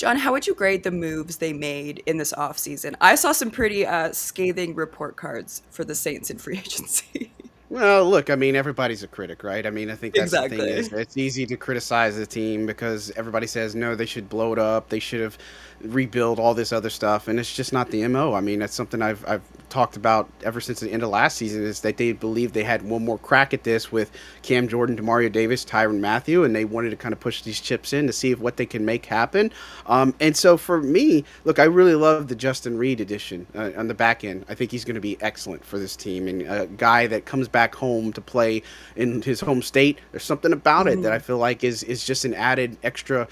John, how would you grade the moves they made in this offseason? I saw some pretty scathing report cards for the Saints in free agency. Well, look, I mean, everybody's a critic, right? I mean, I think that's the thing is Exactly. it's easy to criticize the team because everybody says, no, they should blow it up. They should have rebuild all this other stuff. And it's just not the MO. I mean, that's something I've talked about ever since the end of last season is that they believed they had one more crack at this with Cam Jordan, Demario Davis, Tyron Matthew, and they wanted to kind of push these chips in to see if what they can make happen. And so for me, look, I really love the Justin Reed edition on the back end. I think he's going to be excellent for this team and a guy that comes back home to play in his home state. There's something about it that I Mhm. feel like is just an added extra,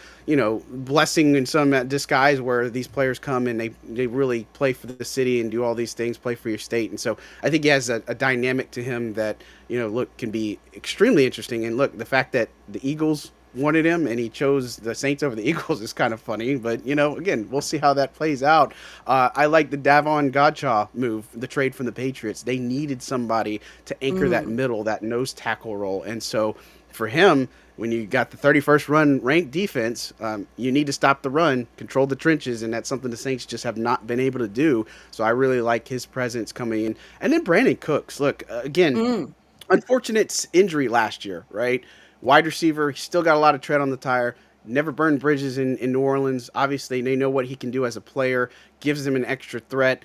blessing in some disguise where these players come and they really play for the city and do all these things, play for your state. And so I think he has a dynamic to him that, look, can be extremely interesting. And look, the fact that the Eagles wanted him and he chose the Saints over the Eagles is kind of funny. But, again, we'll see how that plays out. I like the Davon Godchaw move, the trade from the Patriots. They needed somebody to anchor that Mm. middle, that nose tackle role. And so for him, when you got the 31st run ranked defense, you need to stop the run, control the trenches, and that's something the Saints just have not been able to do. So I really like his presence coming in. And then Brandon Cooks, look, again, Mm. unfortunate injury last year, right? Wide receiver, he still got a lot of tread on the tire. Never burned bridges in New Orleans. Obviously, they know what he can do as a player. Gives them an extra threat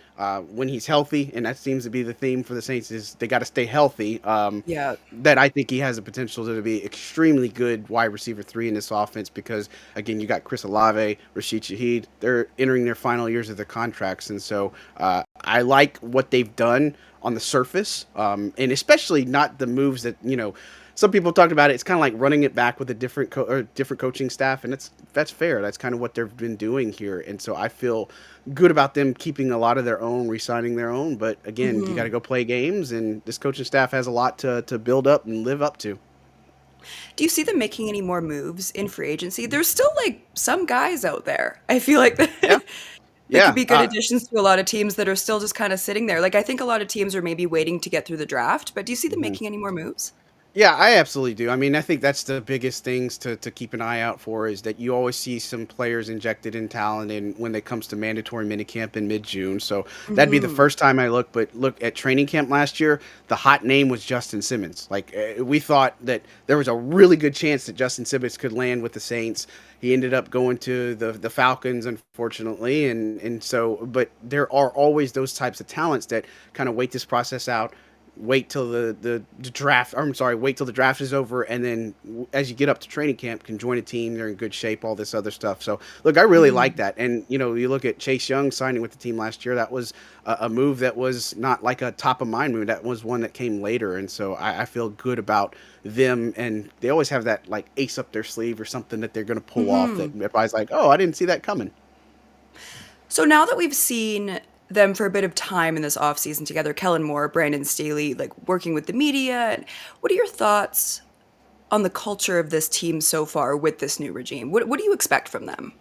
when he's healthy, and that seems to be the theme for the Saints is they got to stay healthy. Yeah. That I think he has the potential to be extremely good wide receiver three in this offense because again, you got Chris Olave, Rashid Shaheed. They're entering their final years of their contracts, and so I like what they've done on the surface, and especially not the moves that some people talked about it. It's kind of like running it back with a different coaching staff, and that's fair. That's kind of what they've been doing here, and so I feel good about them keeping a lot of their own, re-signing their own. But again, you got to Mhm. go play games, and this coaching staff has a lot to build up and live up to. Do you see them making any more moves in free agency? There's still like some guys out there. I feel like Yeah, that could yeah. be good additions to a lot of teams that are still just kind of sitting there. Like I think a lot of teams are maybe waiting to get through the draft, but do you see them Mhm. making any more moves? Yeah, I absolutely do. I mean, I think that's the biggest things to keep an eye out for is that you always see some players injected in talent and when it comes to mandatory minicamp in mid-June. So that'd be the Mhm. first time I look. But look at training camp last year, the hot name was Justin Simmons. Like we thought that there was a really good chance that Justin Simmons could land with the Saints. He ended up going to the Falcons, unfortunately, and so. But there are always those types of talents that kind of wait this process out, wait till the draft. I'm sorry, wait till the draft is over, and then as you get up to training camp, can join a team. They're in good shape, all this other stuff. So look, I really like Mhm. that. And you look at Chase Young signing with the team last year. That was a move that was not like a top of mind move. That was one that came later, and so I feel good about them. And they always have that like ace up their sleeve or something that they're going to pull off. That Mhm. everybody's like, oh, I didn't see that coming. So now that we've seen them for a bit of time in this offseason together, Kellen Moore, Brandon Staley, like working with the media, what are your thoughts on the culture of this team so far with this new regime? What do you expect from them?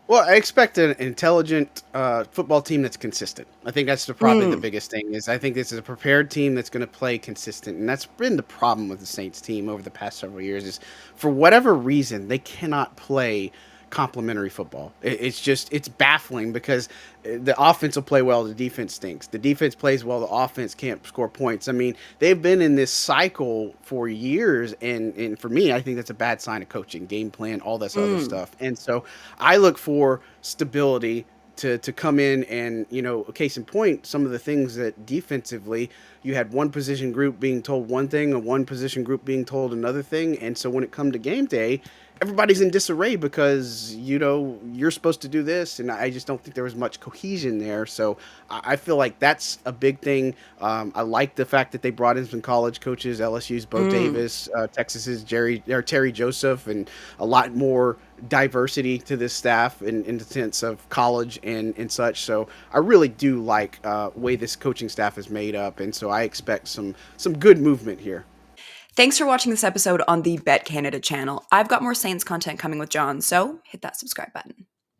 Well, I expect an intelligent football team that's consistent. I think that's probably the Mm. biggest thing. Is I think this is a prepared team that's going to play consistent, and that's been the problem with the Saints team over the past several years. Is for whatever reason they cannot play complementary football. It's baffling because the offense will play well, the defense stinks. The defense plays well, the offense can't score points. I mean, they've been in this cycle for years, and for me, I think that's a bad sign of coaching, game plan, all this other Mm. stuff. And so I look for stability to come in and case in point, some of the things that defensively you had one position group being told one thing and one position group being told another thing, and so when it come to game day, everybody's in disarray because you're supposed to do this, and I just don't think there was much cohesion there. So I feel like that's a big thing. I like the fact that they brought in some college coaches, LSU's Bo Mm. Davis, Texas's Terry Joseph, and a lot more diversity to this staff in the sense of college and such. So I really do like way this coaching staff is made up, and so I expect some good movement here. Thanks for watching this episode on the Bet Canada channel. I've got more Saints content coming with John, so hit that subscribe button.